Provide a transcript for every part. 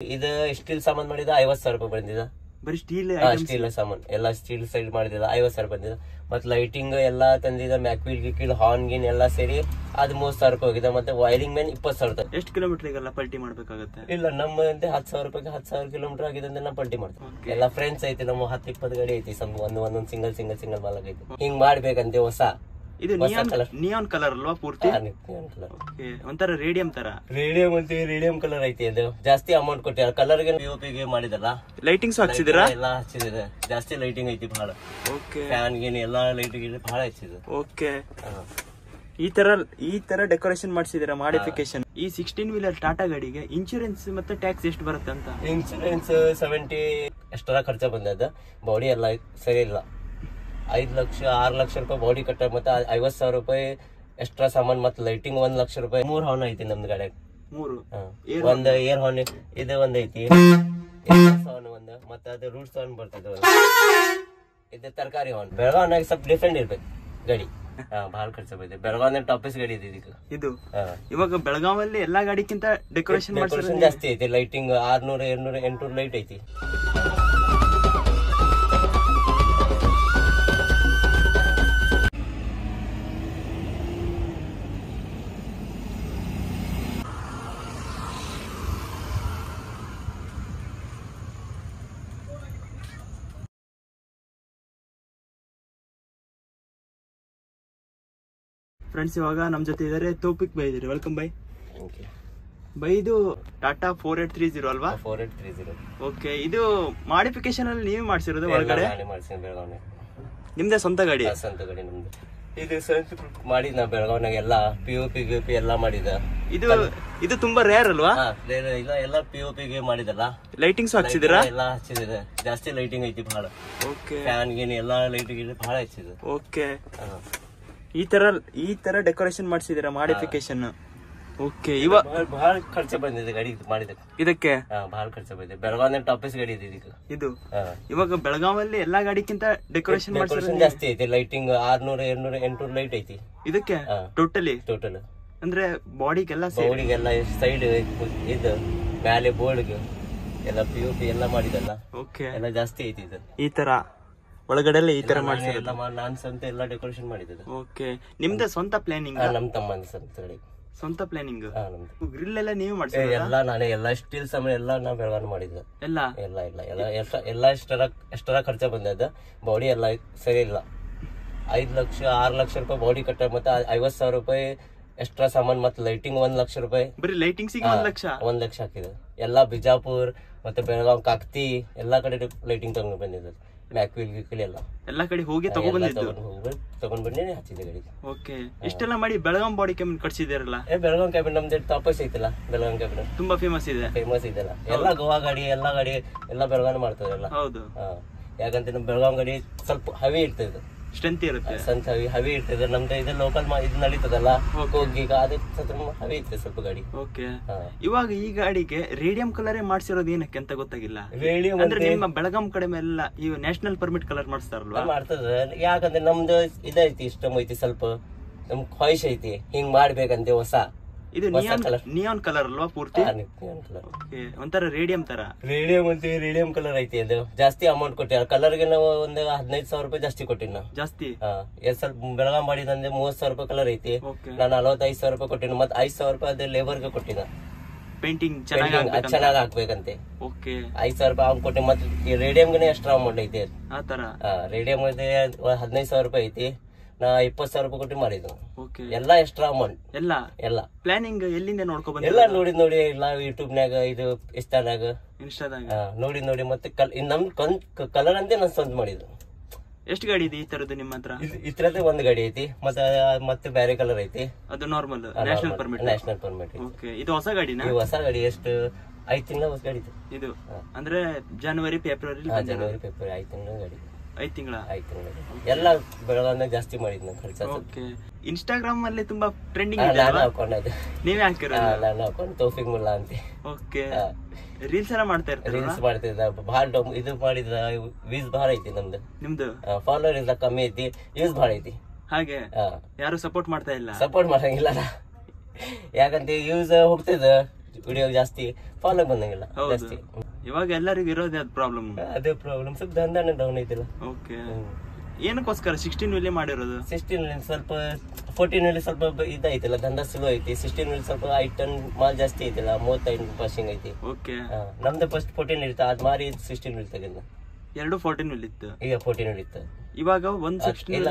ಇದು ಸ್ಟೀಲ್ ಸಾಮಾನ್ ಮಾಡಿದ 50,000 ರೂಪಾಯಿ ಬಂದಿದ. ಬರೀ ಸ್ಟೀಲ್ ಸಾಮಾನ್ ಎಲ್ಲ ಸ್ಟೀಲ್ ಸೈಡ್ ಮಾಡಿದ 50,000 ಬಂದಿದ. ಮತ್ ಲೈಟಿಂಗ್ ಎಲ್ಲಾ ತಂದಿದ, ಮ್ಯಾಕ್ವಿಲ್ ಗಿಕ್ವಿಲ್ ಹಾರ್ನ್ ಗಿನ್ ಎಲ್ಲಾ ಸೇರಿ ಅದು 30,000 ರೂಪಾಯಿ ಹೋಗಿದೆ. ಮತ್ತೆ ವೈರಿಂಗ್ ಮ್ಯಾನ್ 20,000. ಎಷ್ಟು ಕಿಲೋಮೀಟರ್ ಪಲ್ಟಿ ಮಾಡ್ಬೇಕಾಗತ್ತೆ? ಇಲ್ಲ ನಮ್ಮ 10,000 ರೂಪಾಯಿ 10,000 ಕಿಲೋಮೀಟರ್ ಆಗಿದೆ ಅಂದ್ರೆ ನಾವು ಪಲ್ಟಿ ಮಾಡ್ತೀವಿ. ಎಲ್ಲ ಫ್ರೆಂಡ್ಸ್ ಐತಿ, ನಮ್ಮ 10-20 ಗಾಡಿ ಐತಿ, ಒಂದೊಂದ್ ಸಿಂಗಲ್ ಬಾಲಕ್ ಐತಿ. ಹಿಂಗ್ ಮಾಡ್ಬೇಕಂತೆ. ಹೊಸ ಇದು ನಿಯಾನ್ ಕಲರ್ ಅಲ್ವಾ ಪೂರ್ತಿ? ಒಂಥರ ರೇಡಿಯಂ ತರ. ರೇಡಿಯಂ ಕಲರ್ ಐತಿ. ಅದು ಜಾಸ್ತಿ ಅಮೌಂಟ್ ಕೊಟ್ಟಿ ಕಲರ್ ಗೆ ಪಿಒಪಿಗೆ ಮಾಡಿದಲ್ಲ. ಲೈಟಿಂಗ್ಸ್ ಹಾಕ್ಸಿದಿರಾ? ಎಲ್ಲ ಹಚ್ಚಿದೆ. ಜಾಸ್ತಿ ಲೈಟಿಂಗ್ ಐತಿ ಬಹಳ. ಫ್ಯಾನ್ ಗಿನ್ ಎಲ್ಲಾ ಲೈಟಿಂಗ್ ಬಹಳ ಹಚ್ಚಿದೆ. ಓಕೆ, ಈ ತರ ಡೆಕೋರೇಷನ್ ಮಾಡಿಸಿದಿರಾ, ಮಾಡಿಫಿಕೇಶನ್. ಈ 16 ವೀಲರ್ ಟಾಟಾ ಗಾಡಿಗೆ ಇನ್ಶೂರೆನ್ಸ್ ಮತ್ತೆ ಟ್ಯಾಕ್ಸ್ ಎಷ್ಟು ಬರುತ್ತೆ ಅಂತ? ಇನ್ಶೂರೆನ್ಸ್ 70 ಎಷ್ಟರ ಖರ್ಚ ಬಂದದ. ಬಾಡಿ ಎಲ್ಲ ಸರಿ ಇಲ್ಲ. 5 ಲಕ್ಷ 6 ಲಕ್ಷ ರೂಪಾಯಿ ಬಾಡಿ ಕಟ್ಟ, ಮತ್ತೆ 50,000 ರೂಪಾಯಿ ಎಕ್ಸ್ಟ್ರಾ ಸಾಮಾನ್, ಮತ್ತೆ ಲೈಟಿಂಗ್ 1 ಲಕ್ಷ ರೂಪಾಯಿ. 3 ಹಾರ್ನ್ ಐತಿ ನಮ್ದು ಗಾಡಿ. 3 ಒಂದು ಏರ್ ಹಾರ್ನ್ ಇದು ಒಂದ್ ಐತಿ, ಒಂದು ಮತ್ತೆ ಅದು ರೂಟ್ಸ್ ಹಾರ್ನ್ ಬರ್ತದೆ. ಇದು ತರಕಾರಿ ಹಾರ್ನ್. ಬೆಳಗಾವನಾಗ ಸ್ವಲ್ಪ ಡಿಫ್ರೆಂಟ್ ಇರ್ಬೇಕು ಗಾಡಿ. ಬಹಳ ಖರ್ಚು ಬಂದಿದೆ. ಬೆಳಗಾವ್ ಟಾಪಸ್ ಗಾಡಿ ಇದೆ ಇದು. ಇವಾಗ ಬೆಳಗಾವಲ್ಲಿ ಎಲ್ಲಾ ಗಾಡಿಕ್ಕಿಂತ ಡೆಕೋರೇಷನ್ ಜಾಸ್ತಿ ಐತಿ. ಲೈಟಿಂಗ್ 600 700 800 ಲೈಟ್ ಐತಿ. ಫ್ರೆಂಡ್ಸ್, ಇವಾಗ ನಮ್ ಜೊತೆ ಇದಾರೆ ತೌಫಿಕ್ ಬೈ ಇದಾರೆ. Welcome by. ಬೈ, ಇದು ಟಾಟಾ 4830 ಅಲ್ವಾ? 4830. ಓಕೆ, ಇದು ಮಾಡಿಫಿಕೇಶನ್ ಅಲ್ಲಿ ನೀವೇ ಮಾಡ್ಸಿರೋದು? ಒಳಗಡೆ ನಿಮ್ದೇ ಸ್ವಂತ ಗಾಡಿ? ಸ್ವಂತ ಗಾಡಿ ನಮ್ದು. ಇದು ಸ್ವಂತ ಮಾಡಿದ ಬೆಳಗಾವ್ನಾಗ ಎಲ್ಲ ಪಿಒಪಿ ಎಲ್ಲ ಮಾಡಿದ. ಇದು ತುಂಬಾ ರೇರ್ ಅಲ್ವಾ? ಎಲ್ಲ ಪಿಒಪಿಗೆ ಮಾಡಿದಲ್ಲ. ಲೈಟಿಂಗ್ಸ್ ಹಾಕ್ಸಿದಿರಾ? ಎಲ್ಲ ಹಚ್ಚಿದೆ. ಜಾಸ್ತಿ ಲೈಟಿಂಗ್ ಐತಿ ಬಹಳ. ಫ್ಯಾನ್ ಗಿನ್ ಎಲ್ಲಾ ಲೈಟಿಂಗ್ ಬಹಳ ಹಚ್ಚಿದೆ. ಓಕೆ, ಈ ತರ ಡೆಕೋರೇಷನ್ ಮಾಡಿಸಿದಿರಾ, ಮಾಡಿಫಿಕೇಶನ್. ಓಕೆ, ಇವಾಗ ಬಹಳ ಖರ್ಚು ಬಂದಿದೆ ಗಾಡಿ ಇದಕ್ಕೆ. ಬಹಳ ಖರ್ಚು ಬಂದಿದೆ. ಬೆಳಗಾವ್ ಟಾಪಸ್ ಗಾಡಿ ಇದೆ ಇದು. ಇವಾಗ ಬೆಳಗಾವಲ್ಲಿ ಎಲ್ಲಾ ಗಾಡಿಕ್ಕಿಂತ ಡೆಕೋರೇಷನ್ ಜಾಸ್ತಿ ಐತಿ. ಲೈಟಿಂಗ್ 600 700 800 ಲೈಟ್ ಐತಿ ಇದಕ್ಕೆ. ಟೋಟಲ್ ಅಂದ್ರೆ ಬಾಡಿಗೆಲ್ಲ ಸೈಡ್ ಇದು ಮ್ಯಾಲೆ ಬೋರ್ಡ್ಗೆ ಎಲ್ಲ ಪಿಒಪಿ ಎಲ್ಲ ಮಾಡಿದಲ್ಲ. ಓಕೆ, ಎಲ್ಲ ಜಾಸ್ತಿ ಐತಿ ಇದು. ಈ ತರ ಒಳಗಡೆ ಈ ತರ ಮಾಡಿಸಿರೋದು ನಾನ್ ಸ್ವಂತ ಎಲ್ಲ ಡೆಕೋರೇಷನ್ ಮಾಡಿದ್ದು. ಓಕೆ, ನಿಮ್ದೇ ಸ್ವಂತ ಪ್ಲಾನಿಂಗ್? ನಮ್ ತಮ್ಮ ಸ್ವಂತ ಪ್ಲಾನಿಂಗ್. ಗ್ರಿಲ್ ಎಲ್ಲ ನೀವೇ ಮಾಡ್ಸಿರೋದು? ಎಲ್ಲ ನಾನೇ. ಎಲ್ಲ ಸ್ಟೀಲ್ ಸಾಮಾನ್ ಎಲ್ಲ ನಾ ಬೆಳಗಾವ್ ಮಾಡಿದ್ದು. ಎಲ್ಲ ಎಷ್ಟರ ಖರ್ಚ ಬಂದದ. ಬಾಡಿ ಎಲ್ಲ ಸರಿ ಇಲ್ಲ. 5 ಲಕ್ಷ 6 ಲಕ್ಷ ರೂಪಾಯಿ ಬಾಡಿ ಕಟ್ಟ, ಮತ್ತೆ 50,000 ರೂಪಾಯಿ ಎಕ್ಸ್ಟ್ರಾ ಸಾಮಾನ್, ಮತ್ತೆ ಲೈಟಿಂಗ್ 1 ಲಕ್ಷ ರೂಪಾಯಿ. ಬರೀ ಲೈಟಿಂಗ್ 1 ಲಕ್ಷ ಹಾಕಿದೆ. ಎಲ್ಲಾ ಬಿಜಾಪುರ್ ಮತ್ತೆ ಬೆಳಗಾವ್ ಕಾಕ್ತಿ ಎಲ್ಲಾ ಕಡೆ ಲೈಟಿಂಗ್ ತಗೊಂಡ್ ಬಂದಿದ್ದು. ಮ್ಯಾಕ್ವಿಲ್ ಗಿಕ್ವಿಲ್ ಎಲ್ಲ ಕಡೆ ಹೋಗಿ ತಗೊಂಡ್ ಬಂದಿ ಹಚ್ಚಿದೆ ಗಾಡಿ. ಓಕೆ, ಇಷ್ಟೆಲ್ಲ ಮಾಡಿ ಬೆಳಗಾಂ ಬಾಡಿ ಕ್ಯಾಬಿನ್ ಕಟ್ಸಿದಿರಲ್ಲ? ಬೆಳಗಾಂ ಕ್ಯಾಬಿನ್ ನಮ್ದು ಟಾಪಸ್ ಐತಲ್ಲ. ಬೆಳಗಾಂ ಕ್ಯಾಬಿನ್ ತುಂಬಾ ಫೇಮಸ್ ಇದೆಲ್ಲ. ಎಲ್ಲ ಗೋವಾ ಗಾಡಿ ಎಲ್ಲ ಬೆಳಗಾವ್ ಮಾಡ್ತಾರಲ್ಲ. ಹೌದು, ಯಾಕಂತ ನಮ್ ಬೆಳಗಾಂ ಗಾಡಿ ಸ್ವಲ್ಪ ಹೆವಿ ಇರ್ತದೆ, ಸ್ಟ್ರೆಂತ್ ಇರುತ್ತೆ, ಹೆವಿ ಇರ್ತದೆ. ನಮ್ದು ಇದು ಲೋಕಲ್ ಇದು ನಡೀತದಲ್ಲ, ಹೋಗಿ ಹೆವಿ ಇರ್ತದೆ ಸ್ವಲ್ಪ ಗಾಡಿ. ಓಕೆ, ಇವಾಗ ಈ ಗಾಡಿಗೆ ರೇಡಿಯಂ ಕಲರ್ ಮಾಡ್ಸಿರೋದು ಏನಕ್ಕೆ ಅಂತ ಗೊತ್ತಾಗಿಲ್ಲ. ರೇಡಿಯಂ ಅಂದ್ರೆ ನಿಮ್ಮ ಬೆಳಗಾಂ ಕಡೆ ಎಲ್ಲ ಈ ನ್ಯಾಷನಲ್ ಪರ್ಮಿಟ್ ಕಲರ್ ಮಾಡಿಸ್ತಾರಲ್ವಾ? ಮಾಡ್ತದ. ಯಾಕಂದ್ರೆ ನಮ್ದು ಇದೈತಿ, ಇಷ್ಟ ಐತಿ, ಸ್ವಲ್ಪ ನಮ್ ಖ್ವಾಹಿಶ್ ಐತಿ ಹಿಂಗ್ ಮಾಡ್ಬೇಕಂತೆ. ಹೊಸ ಇದು ನಿಯಾನ್ ಕಲರ್ ಅಲ್ವಾ ಪೂರ್ತಿ? ಒಂಥರ ರೇಡಿಯಂ ತರ. ರೇಡಿಯಂ ಕಲರ್ ಐತಿ. ಅದು ಜಾಸ್ತಿ ಅಮೌಂಟ್ ಕೊಟ್ಟಿ ಕಲರ್ ಗೆ ನಾವು ಒಂದು 15,000 ರೂಪಾಯಿ ಜಾಸ್ತಿ ಕೊಟ್ಟಿನ ನಾವು. ಜಾಸ್ತಿ ಸ್ವಲ್ಪ ಬೆಳಗಾವ್ ಮಾಡಿದಂದ್ರೆ 30,000 ರೂಪಾಯಿ ಕಲರ್ ಐತಿ. ನಾನು 45,000 ರೂಪಾಯಿ ಕೊಟ್ಟಿನ, ಮತ್ತೆ 5,000 ರೂಪಾಯಿ ಅದೇ ಲೇಬರ್ ಗೆ ಕೊಟ್ಟಿನ. ಪೇಂಟಿಂಗ್ ಚೆನ್ನಾಗಿ ಹಾಕ್ಬೇಕಂತೆ. 5,000 ರೂಪಾಯಿ ಅವ್ನು ಕೊಟ್ಟಿ. ಮತ್ತೆ ರೇಡಿಯಂ ಗೆ ಎಕ್ಸ್ಟ್ರಾ ಅಮೌಂಟ್ ಐತಿ. ಆ ತರ ರೇಡಿಯಂ 15,000 ರೂಪಾಯಿ ಐತಿ. ನಾ 20,000 ರೂಪಾಯಿ ಕೊಟ್ಟು ಮಾಡಿದ್ದು. ಎಲ್ಲ ಎಕ್ಸ್ಟ್ರಾ ಅಮೌಂಟ್. ಎಲ್ಲ ಪ್ಲಾನಿಂಗ್ ಎಲ್ಲಿಂದ ನೋಡ್ಕೊ ಬಂದ? ಎಲ್ಲ ನೋಡಿ ಎಲ್ಲ ಯೂಟ್ಯೂಬ್ ನಾಗ, ಇದು ಇನ್ಸ್ಟಾದಾಗ ನೋಡಿ ಮತ್ತೆ ನಮ್ ಕಲರ್ ಅಂತೆ ನಾನು ಸ್ವಂತ ಮಾಡಿದ್ದು. ಎಷ್ಟು ಗಾಡಿ ಇದೆ ಈ ತರದ್ದು ನಿಮ್ಮ ಹತ್ರ? ಈ ತರದ್ದು ಒಂದು ಗಾಡಿ ಐತಿ, ಮತ್ತೆ ಬೇರೆ ಕಲರ್ ಐತಿ. ಅದು ನಾರ್ಮಲ್ ನ್ಯಾಷನಲ್ ಪರ್ಮಿಟ್. ಇದು ಹೊಸ ಗಾಡಿನ? ಹೊಸ ಗಾಡಿ. ಎಷ್ಟು 5 ತಿಂಗಳ ಹೊಸ ಗಾಡಿ ಇದು. ಅಂದ್ರೆ ಜನವರಿ ಫೆಬ್ರವರಿ 5 ತಿಂಗಳ ಗಾಡಿ. 5 ತಿಂಗಳ ಎಲ್ಲ ಬೆಳಗಾವಿ ಜಾಸ್ತಿ ಮಾಡಿದ್ ಖರ್ಚು. ಇನ್ಸ್ಟಾಗ್ರಾಮ್ ಅಲ್ಲಿ ತುಂಬಾ ಟ್ರೆಂಡಿಂಗ್. ನೀವೇ ಹಾಕಿರೋದು? ತೌಫಿಕ್ ಮುಲ್ಲಾ ಅಂತ. ಓಕೆ, ರೀಲ್ಸ್ ಎಲ್ಲ ಮಾಡ್ತಾ ಇರ್ತಾರೆ? ರೀಲ್ಸ್ ಮಾಡ್ತಿದ್ದ. ಬಹಳ ಇದು ಮಾಡಿದ. ವ್ಯೂಸ್ ಬಹಳ ಐತಿ ನಮ್ದು. ನಿಮ್ದು ಫಾಲೋವರ್ ಇಲ್ಲ, ಕಮ್ಮಿ ಐತಿ. ವ್ಯೂಸ್ ಬಹಳ ಐತಿ. ಹಾಗೆ ಯಾರು ಸಪೋರ್ಟ್ ಮಾಡ್ತಾ ಇಲ್ಲ? ಸಪೋರ್ಟ್ ಮಾಡಂಗಿಲ್ಲ. ಯಾಕಂತ ಯೂಸ್ ಹೋಗ್ತದ. ವಿಡಿಯೋ ಜಾಸ್ತಿ ಫಾಲೋ ಬಂದಂಗಿಲ್ಲ ಹೌದು. ಜಾಸ್ತಿ. ಇವಾಗ ಎಲ್ಲರಿಗೂ ಇರೋದೇ ಅದು ಪ್ರಾಬ್ಲಮ್. ಅದೇ ಪ್ರಾಬ್ಲಮ್, ಸ್ವಲ್ಪ ದಂಧನೇ ಡೌನ್ ಐತಿಲ್ಲ. ಓಕೆ, ಏನಕ್ಕೋಸ್ಕರ 16 ವೀಲ್ ಮಾಡಿರೋದು? 16 ಸ್ವಲ್ಪ 14 ಸ್ವಲ್ಪ ಇದೈತಿಲ್ಲ, ದಂಧ ಸ್ಲೋ ಐತಿ. 16 ಸ್ವಲ್ಪ ಐಟನ್ ಮಾಲ್ ಜಾಸ್ತಿ ಐತಿಲ್ಲ, 35 ಪಾಸಿಂಗ್ ಐತಿ. ಓಕೆ, ನಮ್ದು ಫಸ್ಟ್ 14 ಇರ್ತ, ಅದ್ ಮಾರಿ 16 ವೀಲ್ ತೆಗೆದ. ಎರಡು 14 ವೀಲ್ ಇತ್ತು, ಈಗ 14 ಇತ್ತು. ಇವಾಗ ಒಂದು 16 ಇಲ್ಲ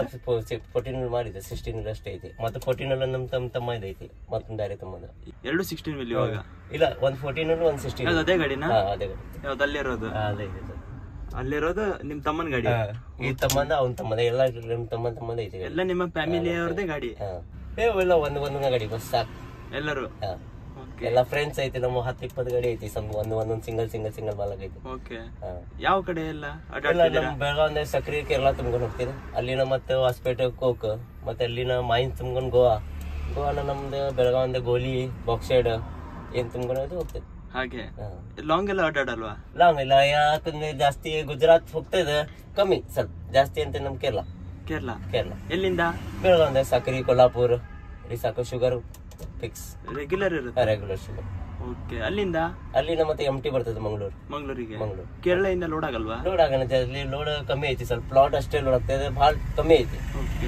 14 ಮಾಡಿದೆ, 16 ಅಷ್ಟೇ ಐತಿ. ಮತ್ತೆ 14 ನಮ್ ತಮ್ಮ ಇದೈತಿ, ಮತ್ತೊಂದು ಬೇರೆ ತಮ್ಮದ. ಎರಡು 16 ವೀಲ್ ಇವಾಗ ಇಲ್ಲ, ಒಂದ್ 14 ಒಂದ್ 16. ಅದೇ ಗಾಡಿನಾ? ಅದೇ ಗಾಡಿ. ಯಾವ್ದು ಅಲ್ಲಿರೋದು? ಅದೇ ಇದೆ. ಅಲ್ಲಿರೋದು ನಿಮ್ ತಮ್ಮನ ಗಾಡಿ? ಈ ತಮ್ಮಂದ ಅವ್ನ ತಮ್ಮದ ಎಲ್ಲ ನಿಮ್ ತಮ್ಮಂದ ಐತಿ. ಎಲ್ಲ ನಿಮ್ಮ ಫ್ಯಾಮಿಲಿ ಅವ್ರದೇ ಗಾಡಿ? ಎಲ್ಲ ಒಂದೊಂದ್ ಗಾಡಿ ಬಸ್ ಸಾಕು ಎಲ್ಲರೂ. ಎಲ್ಲ ಫ್ರೆಂಡ್ಸ್ ಐತಿ, ನಮ್ಮ 10-20 ಗಾಡಿ ಐತಿ. ಒಂದೊಂದ್ ಸಿಂಗಲ್ ಮಾಲಕ್ ಐತಿ. ಓಕೆ, ಯಾವ ಕಡೆ ಎಲ್ಲ ನಮ್ ಬೆಳಗಾವ್ ಸಕ್ರಿ ಕೇರಳ ತುಂಬ್ಕೊಂಡ್ ಹೋಗ್ತೀನಿ. ಅಲ್ಲಿನ ಮತ್ತೆ ಹೊಸಪೇಟೆ ಕೋಕ್, ಮತ್ತೆ ಅಲ್ಲಿನ ಮೈನ್ಸ್ ತುಂಬ್ಕೊಂಡ್ ಗೋವಾನ ನಮ್ದು ಬೆಳಗಾವ್ ಗೋಲಿ ಬಾಕ್ಸೈಡ್ ಏನ್ ತುಂಬ್ಕೊಂಡು ಹೋಗ್ತೇನೆ. ಹಾಗೆ ಲಾಂಗ್ ಎಲ್ಲ ಅಡ್ಡಾಡಲ್ವಾ? ಲಾಂಗ್ ಇಲ್ಲ, ಯಾಕಂದ್ರೆ ಜಾಸ್ತಿ ಗುಜರಾತ್ ಹೋಗ್ತದೆ, ಕಮ್ಮಿ ಸ್ವಲ್ಪ. ಜಾಸ್ತಿ ಅಂತ ನಮ್ ಕೇರಳ. ಎಲ್ಲಿಂದ? ಬೆಳಗಾವ್ ಸಕ್ರಿ ಕೊಲ್ಲಾಪುರ್ ಇಲ್ಲಿ ಸಾಕು. ಶುಗರ್ ಫಿಕ್ಸ್ ರೆಗ್ಯುಲರ್ ಇರುತ್ತೆ? Regular sugar. ಓಕೆ, ಅಲ್ಲಿಂದ ಮತ್ತೆ MT ಬರ್ತದೆ ಮಂಗಳೂರಿಗೆ. ಕೇರಳದಿಂದ ಲೋಡ್ ಆಗಲ್ವಾ? ಲೋಡ್ ಆಗತ್ತೆ, ಅಲ್ಲಿ ಲೋಡ್ ಕಮ್ಮಿ ಐತಿ ಸ್ವಲ್ಪ. ಪ್ಲಾಟ್ ಅಷ್ಟೇ ಲೋಡ್ ಆಗ್ತದೆ, ಬಹಳ ಕಮ್ಮಿ ಐತಿ.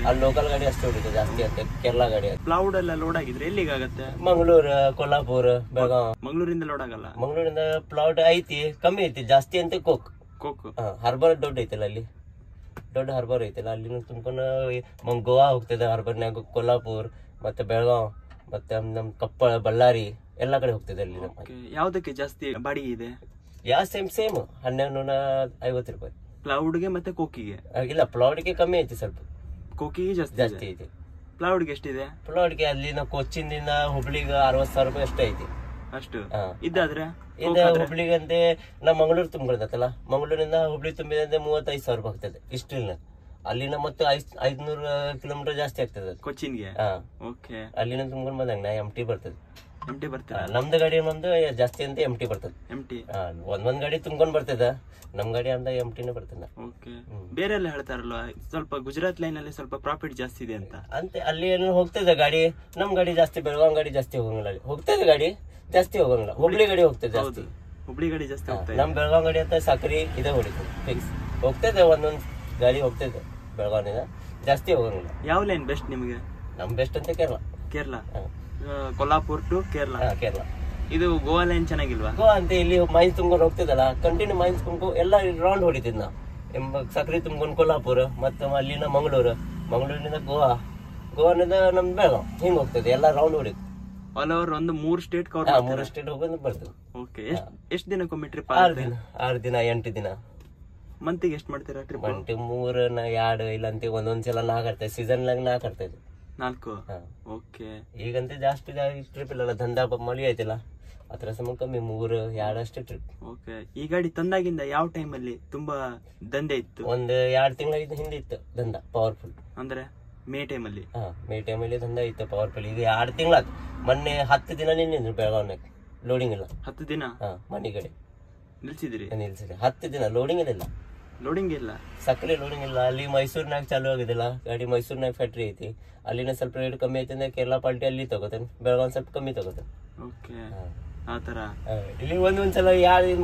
ಅಲ್ಲಿ ಲೋಕಲ್ ಗಾಡಿ ಅಷ್ಟೇ ಹೊಡಿತದೆ, ಜಾಸ್ತಿ ಅಂತ ಕೇರಳ ಗಾಡಿ. ಪ್ಲೌಡ್ ಎಲ್ಲ ಲೋಡ್ ಆಗಿದ್ರೆ ಎಲ್ಲಿಗೆ ಆಗತ್ತೆ? ಮಂಗಳೂರು, ಕೊಲ್ಲಾಪುರ್, ಬೆಳಗಾವ್. ಮಂಗಳೂರಿಂದ ಲೋಡ್ ಆಗಲ್ಲ? ಮಂಗಳೂರಿಂದ ಪ್ಲಾಟ್ ಐತಿ, ಕಮ್ಮಿ ಐತಿ. ಜಾಸ್ತಿ ಅಂತ ಕೋಕ್ ಹಾರ್ಬರ್ ದೊಡ್ಡ ಐತಿಲ್ಲ, ಅಲ್ಲಿ ದೊಡ್ಡ ಹಾರ್ಬರ್ ಐತಿಲ್ಲ, ಅಲ್ಲಿ ತುಂಬ್ಕೊಂಡು ಗೋವಾ ಹೋಗ್ತದೆ ಹಾರ್ಬರ್ನಾಗ. ಕೊಲ್ಲಾಪುರ್ ಮತ್ತೆ ಬೆಳಗಾವ್ ಮತ್ತೆ ನಮ್ ಕೊಪ್ಪಳ, ಬಳ್ಳಾರಿ ಎಲ್ಲಾ ಕಡೆ ಹೋಗ್ತದೆ. ಅಲ್ಲಿ ಯಾವ್ದಕ್ಕೆ ಜಾಸ್ತಿ ಬಾಡಿಗೆ ಇದೆ? ಸೇಮ್ 1250 ರೂಪಾಯಿ. ಪ್ಲೌಡ್ಗೆ ಮತ್ತೆ ಕೋಕಿಗೆ? ಇಲ್ಲ, ಪ್ಲಾಟ್ಗೆ ಕಮ್ಮಿ ಐತಿ ಸ್ವಲ್ಪ, ಕೋಕಿಗೆ ಜಾಸ್ತಿ ಐತಿ. ಪ್ಲೌಡ್ಗೆ ಎಷ್ಟಿದೆ? ಪ್ಲಾಟ್ಗೆ ಅಲ್ಲಿನ ಕೊಚ್ಚಿನಿಂದ ಹುಬ್ಳಿಗೆ 60,000 ರೂಪಾಯಿ ಅಷ್ಟೇ ಐತಿ. ಅಷ್ಟು ಇದಾದ್ರೆ ಹುಬ್ಳಿಗೆ ಅಂತೆ ನಾ ಮಂಗಳೂರು ತುಂಬಿರ್ತಲ್ಲ, ಮಂಗಳೂರಿಂದ ಹುಬ್ಳಿ ತುಂಬಿದಂತೆ 35,000 ರೂಪಾಯಿ ಆಗ್ತದೆ ಇಷ್ಟಿಲ್ಲ. ಅಲ್ಲಿನ ಮತ್ತೆ 500 ಕಿಲೋಮೀಟರ್ ಜಾಸ್ತಿ ಆಗ್ತದೆ ಕೊಚ್ಚಿನ್ಗೆ. ಅಲ್ಲಿನ ತುಂಬ್ಕೊಂಡ್ ಬಂದಂಗ MT ಬರ್ತದೆ. ನಮ್ದು ಗಾಡಿ ಜಾಸ್ತಿ ಅಂತ MT ಬರ್ತದೆ. ಒಂದೊಂದ್ ಗಾಡಿ ತುಂಬ್ಕೊಂಡ್ ಬರ್ತದ, ನಮ್ ಗಾಡಿ ಅಂದ MTನೇ ಬರ್ತದ. ಬೇರೆ ಎಲ್ಲ ಹೇಳ್ತಾರಲ್ವಾ ಸ್ವಲ್ಪ ಗುಜರಾತ್ ಲೈನ್ ಅಲ್ಲಿ ಸ್ವಲ್ಪ ಪ್ರಾಫಿಟ್ ಜಾಸ್ತಿ ಇದೆ ಅಂತ. ಅಲ್ಲಿ ಏನು ಹೋಗ್ತದೆ ಗಾಡಿ, ನಮ್ ಗಾಡಿ ಜಾಸ್ತಿ, ಬೆಳಗಾವ್ ಗಾಡಿ ಜಾಸ್ತಿ ಹೋಗಂಗಿಲ್ಲ. ಅಲ್ಲಿ ಹೋಗ್ತದೆ ಗಾಡಿ ಜಾಸ್ತಿ ಹೋಗಂಗಿಲ್ಲ, ಹುಬ್ಳಿ ಗಾಡಿ ಹೋಗ್ತದೆ ಜಾಸ್ತಿ. ಹುಬ್ಳಿ ಗಾಡಿ ಜಾಸ್ತಿ ಹೋಗ್ತದೆ. ನಮ್ ಬೆಳಗಾವ್ ಗಾಡಿ ಅಂತ ಸಕ್ರಿ ಇದೇ ಹೊಡಿತದೆ ಫಿಕ್ಸ್. ಹೋಗ್ತದೆ ಒಂದೊಂದ್ ಗಾಡಿ ಹೋಗ್ತದೆ ಬೆಳಗಾವಿನಿಂದ, ಜಾಸ್ತಿ ಹೋಗಂಗಿಲ್ಲ. ಯಾವ ಲೈನ್ ಬೆಸ್ಟ್ ನಿಮ್ಗೆ? ನಮ್ ಬೆಸ್ಟ್ ಅಂತ ಕೇರಳ. ಕೊಲ್ಲಾಪುರ್ ಟು ಕೇರಳ. ಇದು ಗೋವಾ ಲೈನ್ ಚೆನ್ನಾಗಿಲ್ವಾ? ಗೋವಾ ಅಂತ ಇಲ್ಲಿ ಮೈನ್ಸ್ ತುಂಬ್ಕೊಂಡು ಹೋಗ್ತಿದಲ್ಲ, ಕಂಟಿನ್ಯೂ ಮೈನ್ಸ್ ತುಂಬ್ಕೊಂಡು ಎಲ್ಲ ರೌಂಡ್ ಹೊಡಿತಿದ್ ನಾ. ಸಕ್ರಿ ತುಂಬ್ಕೊಂಡು ಕೊಲ್ಲಾಪುರ, ಮತ್ತೆ ಅಲ್ಲಿನ ಮಂಗಳೂರಿನಿಂದ ಗೋವಾನಿಂದ ನಮ್ ಬೆಳಗಾವ್, ಹಿಂಗ್ ಹೋಗ್ತದೆ ಎಲ್ಲ ರೌಂಡ್ ಹೊಡಿತು. ಆಲ್ ಓವರ್ ಒಂದು 3 ಸ್ಟೇಟ್ ಕವರ್? 3 ಸ್ಟೇಟ್ ಹೋಗೋದು ಬರ್ತದೆ. ಓಕೆ, ಎಷ್ಟು ದಿನಕ್ಕೊಮ್ಮೆ ಟ್ರಿಪ್? 6 ದಿನ 8 ದಿನ. ಮಂತಿಗೆ ಎಷ್ಟು ಮಾಡ್ತೀರಾ ಟ್ರಿಪ್? 3 2 ಇಲ್ಲಂತ ಒಂದೊಂದ್ಸಲ 4 ಆಗ್ತದೆ. ಸೀಸನ್ 4 ಆಗ್ತದೆ. 4? ಓಕೆ. ಈಗಂತ ಜಾಸ್ತಿ ಟ್ರಿಪ್ ಇಲ್ಲ, ದಂಧ ಮಳಿ ಐತಿಲ್ಲ, ಅದ್ರ ಸಮ ಕಮ್ಮಿ 3 2 ಅಷ್ಟೇ ಟ್ರಿಪ್. ಓಕೆ. ಈ ಗಾಡಿ ತಂದಾಗಿಂದ ಯಾವ ಟೈಮ್ ಅಲ್ಲಿ ತುಂಬಾ ದಂಧೆ ಇತ್ತು? ಒಂದು 2 ತಿಂಗಳ ಹಿಂದೆ ಇತ್ತು ದಂಧ ಪವರ್ಫುಲ್. ಅಂದ್ರೆ ಮೇ ಟೈಮ್ ಅಲ್ಲಿ? ಮೇ ಟೈಮ್ ಅಲ್ಲಿ ದಂಧ ಇತ್ತು ಪವರ್ಫುಲ್. ಈಗ 2 ತಿಂಗಳಾಯ್ತು. ಮೊನ್ನೆ 10 ದಿನ ನಿನ್ನಿದ್ರು ಬೆಳಗಾವ್ನಾಗ, ಲೋಡಿಂಗ್ ಇಲ್ಲ. 10 ದಿನ ಮನೆ ಕಡೆ ನಿಲ್ಸಿದ್ರಿ? 10 ದಿನ ಲೋಡಿಂಗ್ ಇಲ್ಲ. ಲೋಡಿಂಗ್ ಇಲ್ಲ, ಸಕ್ಕರೆ ಲೋಡಿಂಗ್ ಇಲ್ಲ. ಅಲ್ಲಿ ಮೈಸೂರಿನಾಗ ಚಾಲು ಆಗಿದಿಲ್ಲ ಗಾಡಿ, ಮೈಸೂರಿನಾಗ ಫ್ಯಾಕ್ಟ್ರಿ ಐತಿ, ಅಲ್ಲಿನ ಸ್ವಲ್ಪ ರೇಟ್ ಕಮ್ಮಿ ಐತಿ ಅಂದ್ರೆ ಕೇರಳ ಪಾರ್ಟಿ ಅಲ್ಲಿ ತಗೋತಾನೆ, ಬೆಳಗಾವ್ ಸ್ವಲ್ಪ ಕಮ್ಮಿ ತಗೋತಾನೆ. ಓಕೆ, ಆತರ. ಇಲ್ಲಿ ಒಂದೊಂದ್ಸಲ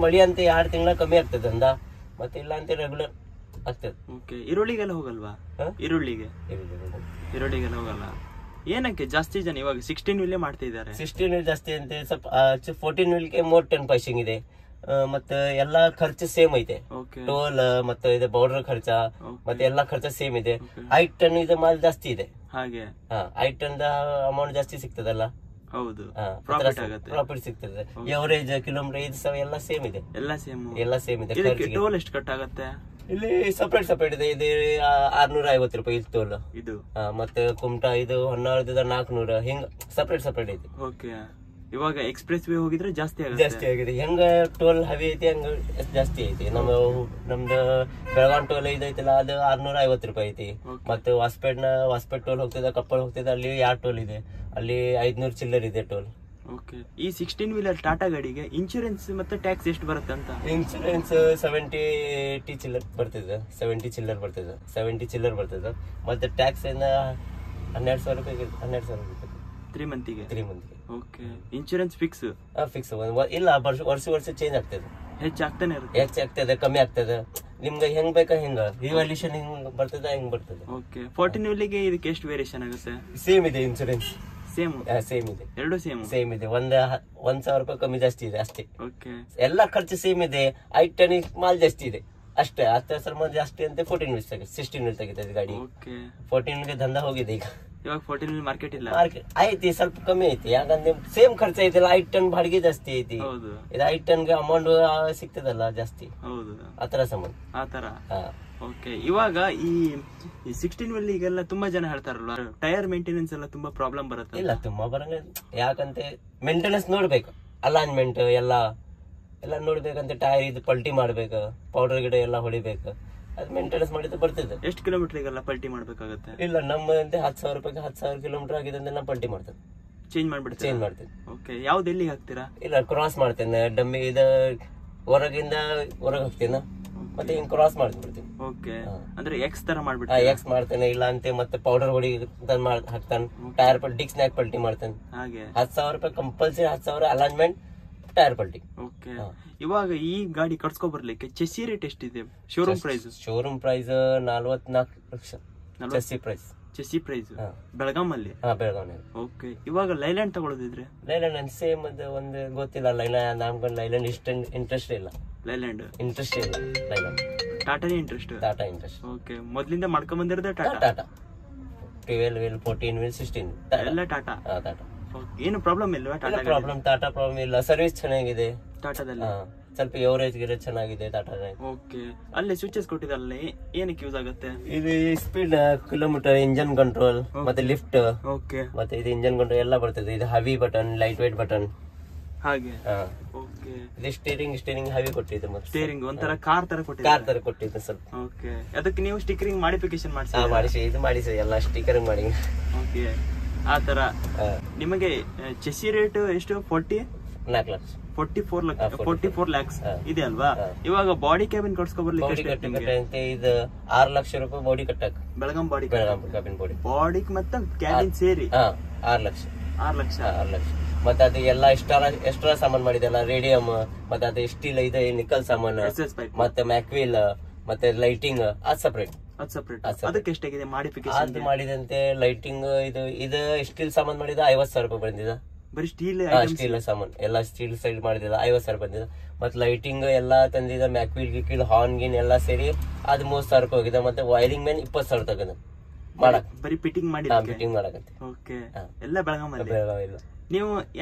ಮಳಿ ಅಂತ 2 ತಿಂಗಳ ಕಮ್ಮಿ ಆಗ್ತದೆ ಅಂದ, ಮತ್ತೆ ಇಲ್ಲ ಅಂತ ರೆಗ್ಯುಲರ್ ಆಗ್ತದೆ. ಓಕೆ. ಈರುಳ್ಳಿಗೆಲ್ಲ ಹೋಗಲ್ವಾ? ಈರುಳ್ಳಿಗೆಲ್ಲ ಹೋಗಲ್ಲ. ಏನಕ್ಕೆ ಜಾಸ್ತಿ ಜನ ಇವಾಗ 16 ವೀಲ್ ಮಾಡ್ತಾ ಇದ್ದಾರೆ? 16 ವೀಲ್ ಜಾಸ್ತಿ ಅಂತ ಸ್ವಲ್ಪ 14 ವೀಲ್ಗೆ ಮೋರ್ 10 ಪೈಸಿಂಗ್ ಇದೆ. ಮತ್ತೆ ಎಲ್ಲಾ ಖರ್ಚು ಸೇಮ್ ಐತೆ, ಟೋಲ್ ಮತ್ತೆ ಇದೆ ಬೌಡರ್ ಖರ್ಚ, ಮತ್ತೆ ಎಲ್ಲಾ ಖರ್ಚು ಸೇಮ್ ಇದೆ. 5 ಟನ್ ಇದೆ ಮಾಲ್ ಜಾಸ್ತಿ ಇದೆ. ಹಾಗೆ 5 ಟನ್ ಅಮೌಂಟ್ ಜಾಸ್ತಿ ಸಿಗ್ತದಲ್ಲ. ಹೌದು, ಪ್ರಾಫಿಟ್ ಸಿಗ್ತದೆ. ಎವರೇಜ್ ಕಿಲೋಮೀಟರ್ 5,000 ಎಲ್ಲ ಸೇಮ್ ಇದೆ. ಎಲ್ಲ ಸೇಮ್ ಇದೆ. ಟೋಲ್ ಎಷ್ಟು ಕಟ್ ಆಗುತ್ತೆ? ಇಲ್ಲಿ ಸಪರೇಟ್ ಇದೆ. ಇದು 650 ರೂಪಾಯಿ ಇದು ಟೋಲ್. ಇದು ಮತ್ತೆ ಕುಮಟಾ ಇದು 11 400 ಹಿಂಗ ಸಪರೇಟ್ ಐತಿ. ಓಕೆ. ಇವಾಗ ಎಕ್ಸ್ಪ್ರೆಸ್ ವೇ ಹೋಗಿದ್ರೆ ಜಾಸ್ತಿ ಆಗಿದೆ. ಹೆಂಗ ಟೋಲ್ ಹೆವಿ ಐತಿ ಹಂಗ ಜಾಸ್ತಿ ಐತಿ. ನಮ್ದು ಬೆಳಗಾವ್ ಟೋಲ್ ಇದೈತಿಲ್ಲ, ಅದು 650 ರೂಪಾಯಿ ಐತಿ. ಮತ್ತೆ ಹೊಸಪೇಟ್ ಟೋಲ್ ಹೋಗ್ತದೆ, ಕೊಪ್ಪಳ ಹೋಗ್ತದೆ, ಅಲ್ಲಿ 2 ಟೋಲ್ ಇದೆ, ಅಲ್ಲಿ 500 ಚಿಲ್ಲರ್ ಇದೆ ಟೋಲ್. ಓಕೆ. ಈ 16 ವೀಲರ್ ಟಾಟಾ ಗಾಡಿಗೆ ಇನ್ಶೂರೆನ್ಸ್ ಮತ್ತೆ ಟ್ಯಾಕ್ಸ್ ಎಷ್ಟು ಬರುತ್ತೆ ಅಂತ? ಇನ್ಶೂರೆನ್ಸ್ 70 ಚಿಲ್ಲರ್ ಬರ್ತದೆ. 70 ಚಿಲ್ಲರ್ ಬರ್ತದೆ. ಮತ್ತೆ ಟ್ಯಾಕ್ಸ್ 12,000 ರೂಪಾಯಿ 12,000 ರೂಪಾಯಿ 3 ಮಂತಿಗೆ. ಓಕೆ. ಇನ್ಶೂರೆನ್ಸ್ ಫಿಕ್ಸ್ ಫಿಕ್ಸ್ ಇಲ್ಲ, ವರ್ಷ ಚೇಂಜ್ ಆಗ್ತದೆ, ಹೆಚ್ಚಾಗ್ತಾನೆ ಇರುತ್ತೆ. ಹೆಚ್ಚಾಗ್ತದೆ ಕಮ್ಮಿ ಆಗ್ತದೆ, ನಿಮ್ಗೆ ಹೆಂಗ್ ಬೇಕಾ ಹೆಂಗ ರಿವಲ್ಯೂಷನ್ ಹಿಂಗ್ ಬರ್ತದ ಹೆಂಗ್ ಬರ್ತದೆ. ಓಕೆ. 14 ವೀಲಿಗೆ ಇದಕ್ಕೆ ಎಷ್ಟು ವೇರಿಯೇಷನ್ ಆಗುತ್ತೆ? ಸೇಮ್ ಇದೆ ಇನ್ಸೂರೆನ್ಸ್, ಸೇಮ್ ಇದೆ, ಎರಡು ಸೇಮ್ ಇದೆ. 1,000 ರೂಪಾಯಿ ಕಮ್ಮಿ ಜಾಸ್ತಿ ಇದೆ ಅಷ್ಟೇ. ಓಕೆ. ಎಲ್ಲ ಖರ್ಚು ಸೇಮ್ ಇದೆ. 8 ಮಾಲ್ ಜಾಸ್ತಿ ಇದೆ ಅಷ್ಟೇ. 10,000 ಮಾಲ್ ಜಾಸ್ತಿ ಅಂತ 14 ವೀಲ್ಸ್ 16 ವೀಲ್ಸ್ ತೆಗಿತದೆ ಗಾಡಿ. ಓಕೆ. 14 ಗೆ ದಂಧ ಹೋಗಿದೆ ಈಗ. ಇವಾಗ 14 ವೀಲ್ ಮಾರ್ಕೆಟ್ ಇಲ್ಲ. ಮಾರ್ಕೆಟ್ ಐತಿ, ಸ್ವಲ್ಪ ಕಮ್ಮಿ ಐತಿ. ಯಾಕಂದ್ರೆ ಸೇಮ್ ಖರ್ಚು ಐತಿಲ್ಲ, 8 ಟನ್ ಬಾಡಿಗೆ ಜಾಸ್ತಿ ಐತಿ. ಹೌದು. ಇದು 8 ಟನ್ಗೆ ಅಮೌಂಟ್ ಸಿಗ್ತದಲ್ಲ ಜಾಸ್ತಿ. ಹೌದು, ಆತರ ಸಂಬಂಧ. ಆತರ. ಓಕೆ. ಇವಾಗ ಈ 16 ವೀಲಿಗೆಲ್ಲ ತುಂಬಾ ಜನ ಹೇಳ್ತಾರಲ್ವಾ, ಟೈರ್ ಮೇಂಟೆನೆನ್ಸ್ ಎಲ್ಲ ತುಂಬಾ ಪ್ರಾಬ್ಲಮ್ ಬರುತ್ತೆ. ಇಲ್ಲ, ತುಂಬಾ ಬರಂಗ. ಯಾಕಂತೆ ಮೇಂಟೆನೆನ್ಸ್ ನೋಡ್ಬೇಕು, ಅಲೈನ್ಮೆಂಟ್ ಎಲ್ಲ ನೋಡ್ಬೇಕಂತ. ಟೈರ್ ಇದು ಪಲ್ಟಿ ಮಾಡ್ಬೇಕು, ಪೌಡರ್ ಗಿಡ ಎಲ್ಲ ಹೊಡಿಬೇಕು, ಅದು ಮೇಂಟೆನೆನ್ಸ್ ಮಾಡಿದ್ರೆ ಬರ್ತದೆ. ಎಷ್ಟು ಕಿಲೋಮೀಟರ್ಗೆಲ್ಲ ಪಲ್ಟಿ ಮಾಡ್ಬೇಕಾಗತ್ತೆ? ಇಲ್ಲ, ನಮ್ಮಂತೆ 10,000 ರೂಪಾಯಿಗೆ 10,000 ಕಿಲೋಮೀಟರ್ ಆಗಿದೆ ಅಂದ್ರೆ ನಾವು ಪಲ್ಟಿ ಮಾಡ್ತೇವೆ, ಚೇಂಜ್ ಮಾಡ್ತೇನೆ. ಓಕೆ. ಯಾವ್ದು ಎಲ್ಲಿಗೆ ಹಾಕ್ತೀರಾ? ಇಲ್ಲ, ಕ್ರಾಸ್ ಮಾಡ್ತೇನೆ. ಡಮ್ಮಿ ಹೊರಗಿಂದ ಹೊರಗೆ ಹಾಕ್ತೇನೆ, ಮತ್ತೆ ಹಿಂಗ್ ಕ್ರಾಸ್ ಮಾಡ್ಬಿಡ್ತೀನಿ. ಓಕೆ. ಅಂದ್ರೆ ಎಕ್ಸ್ ತರ ಮಾಡ್ಬಿಡ್ತೀನಿ. ಎಕ್ಸ್ ಮಾಡ್ತೇನೆ, ಇಲ್ಲ ಅಂತೆ ಮತ್ತೆ ಪೌಡರ್ ಹೊಡಿ ಹಾಕ್ತಾನೆ. ಟೈರ್ ಡಿಕ್ಸ್ ನಾಕ್ ಪಲ್ಟಿ ಮಾಡ್ತೇನೆ. ಹಾಗೆ 10,000 ರೂಪಾಯಿ ಕಂಪಲ್ಸರಿ. 10,000 ಅಲೈನ್ಮೆಂಟ್, ಟೈರ್ ಪಲ್ಟಿ. ಓಕೆ. ಇವಾಗ ಈ ಗಾಡಿ ಕಟ್ಸ್ಕೊ ಬರ್ಲಿಕ್ಕೆ ಚೆಸ್ಸಿ ರೇಟ್ ಎಷ್ಟಿದೆ? Showroom price? ಶೋರೂಮ್ ಪ್ರೈಸ್ 44 ಲಕ್ಷ ಚೆಸ್ಸಿ ಪ್ರೈಸ್ ಬೆಳಗಾಮಲ್ಲಿ. ಬೆಳಗಾವಿ. ಓಕೆ. ಇವಾಗ ಲೈಲ್ಯಾಂಡ್ ತಗೊಳ್ಳೋದಿದ್ರೆ? ಲೈಲ್ಯಾಂಡ್ ಸೇಮ್ ಒಂದು ಗೊತ್ತಿಲ್ಲ. ನಮ್ಗೆ ಲೈಲ್ಯಾಂಡ್ ಇಷ್ಟ ಇಂಟ್ರೆಸ್ಟ್ ಇಲ್ಲ. ಲೈಲ್ಯಾಂಡ್ ಇಂಟ್ರೆಸ್ಟ್ ಇಲ್ಲ. ಲೈಲ್ಯಾಂಡ್ ಟಾಟಾನೇ ಇಂಟ್ರೆಸ್ಟ್. ಟಾಟಾ ಇಂಟ್ರೆಸ್ಟ್. ಓಕೆ. ಮೊದ್ಲಿಂದ ಮಾಡ್ಕೊಂಡ್ ಬಂದಿರೋದೇ ಟಾಟಾ. 12 ವೀಲ್ 14 ವೀಲ್ 16 ಎಲ್ಲ ಟಾಟಾ. ಟಾಟಾ. ಏನು ಪ್ರಾಬ್ಲಮ್ ಇಲ್ವಾ? ಟಾಟಾ ಪ್ರಾಬ್ಲಮ್ ಇಲ್ಲ. ಸರ್ವಿಸ್ ಚೆನ್ನಾಗಿದೆ ಟಾಟಾದಲ್ಲಿ. ಸ್ವಲ್ಪ ಎವರೇಜ್ ಗಿರೇಜ್ ಚೆನ್ನಾಗಿದೆ ಟಾಟಾ. ಓಕೆ. ಅಲ್ಲಿ ಸ್ವಿಚಸ್ ಕೊಟ್ಟಿದ್ದಲ್ಲ, ಏನಕ್ಕೆ ಯೂಸ್ ಆಗುತ್ತೆ? ಇದು ಸ್ಪೀಡ್, ಕಿಲೋಮೀಟರ್, ಇಂಜನ್ ಕಂಟ್ರೋಲ್, ಮತ್ತೆ ಲಿಫ್ಟ್. ಓಕೆ. ಮತ್ತೆ ಇದು ಇಂಜನ್ ಕಂಟ್ರೋಲ್ ಎಲ್ಲ ಬರ್ತದೆ. ಇದು heavy button, light weight button. ಹಾಗೆ. ಓಕೆ. ಇದು ಸ್ಟೀರಿಂಗ್ ಹೆವಿ ಕೊಟ್ಟಿದೆ. ಮತ್ತೆ ಸ್ಟೀರಿಂಗ್ ಒಂಥರ ಕಾರ್ ತರ ಕೊಟ್ಟಿದೆ ಸ್ವಲ್ಪ. ಓಕೆ. ಅದಕ್ಕೆ ನೀವು ಸ್ಟಿಕರಿಂಗ್ ಮಾಡಿಫಿಕೇಶನ್ ಮಾಡಿಸಿ ಎಲ್ಲ ಸ್ಟಿಕರಿಂಗ್ ಮಾಡಿ. ಓಕೆ. ಆ ತರ. ನಿಮಗೆ ಚೆಸ್ಸಿ ರೇಟ್ ಎಷ್ಟು? 44 ಲಕ್ಷ 44 ಲ್ಯಾಕ್ಸ್ ಇದೆ ಅಲ್ವಾ? ಇವಾಗ ಬಾಡಿ ಕ್ಯಾಬಿನ್ ಕಟ್ಸ್ಕೊಬರ್ಲಿಕ್ಕೆ ಇದು 6 ಲಕ್ಷ ರೂಪಾಯಿ ಬಾಡಿ ಕಟ್ಟಕ್. ಬೆಳಗಾಂ ಕ್ಯಾಬಿನ್ ಬಾಡಿ ಮತ್ತೆ ಕ್ಯಾಬಿನ್ ಸೇರಿ 6 ಲಕ್ಷ. 6 ಲಕ್ಷ. ಮತ್ತೆ ಅದು ಎಲ್ಲ ಎಕ್ಸ್ಟ್ರಾ ಸಾಮಾನ್ ಮಾಡಿದೆಲ್ಲ, ರೇಡಿಯಂ, ಮತ್ತೆ ಅದು ಸ್ಟೀಲ್, ಇದೆ ನಿಕಲ್ ಸಾಮಾನು, ಮತ್ತೆ ಮ್ಯಾಕ್ವಿಲ್, ಮತ್ತೆ ಲೈಟಿಂಗ್, ಅದು ಸಪರೇಟ್. ಅದಕ್ಕೆ ಎಷ್ಟಾಗಿದೆ ಮಾಡಿಫಿಕೇಶನ್? ಅದು ಮಾಡಿದಂತೆ ಲೈಟಿಂಗ್ ಇದು ಸ್ಟೀಲ್ ಸಾಮಾನ್ ಮಾಡಿದ 50,000 ರೂಪಾಯಿ ಬಂದಿದ. ಬರೀ ಸ್ಟೀಲ್ ಸಾಮಾನ್ ಎಲ್ಲ ಸ್ಟೀಲ್ ಸೈಡ್ ಮಾಡಿದ 50,000 ಬಂದಿದ. ಮತ್ತೆ ಲೈಟಿಂಗ್ ಎಲ್ಲ ತಂದಿದ, ಮ್ಯಾಕ್ವಿಲ್ ಗಿಕ್ವಿಲ್ ಹಾರ್ನ್ ಗಿನ್ ಎಲ್ಲ ಸೇರಿ ಅದು 30,000 ರೂಪಾಯಿ ಹೋಗಿದೆ. ಮತ್ತೆ ವೈರಿಂಗ್ ಮೇಲೆ 20,000 ತಗದ ಮಾಡಕ್, ಬರೀ ಫಿಟ್ಟಿಂಗ್ ಮಾಡಕಂತೆ. ಓಕೆ. ಎಲ್ಲ ಬೆಳಗಾವಿ. ಇಲ್ಲ. ನೀವು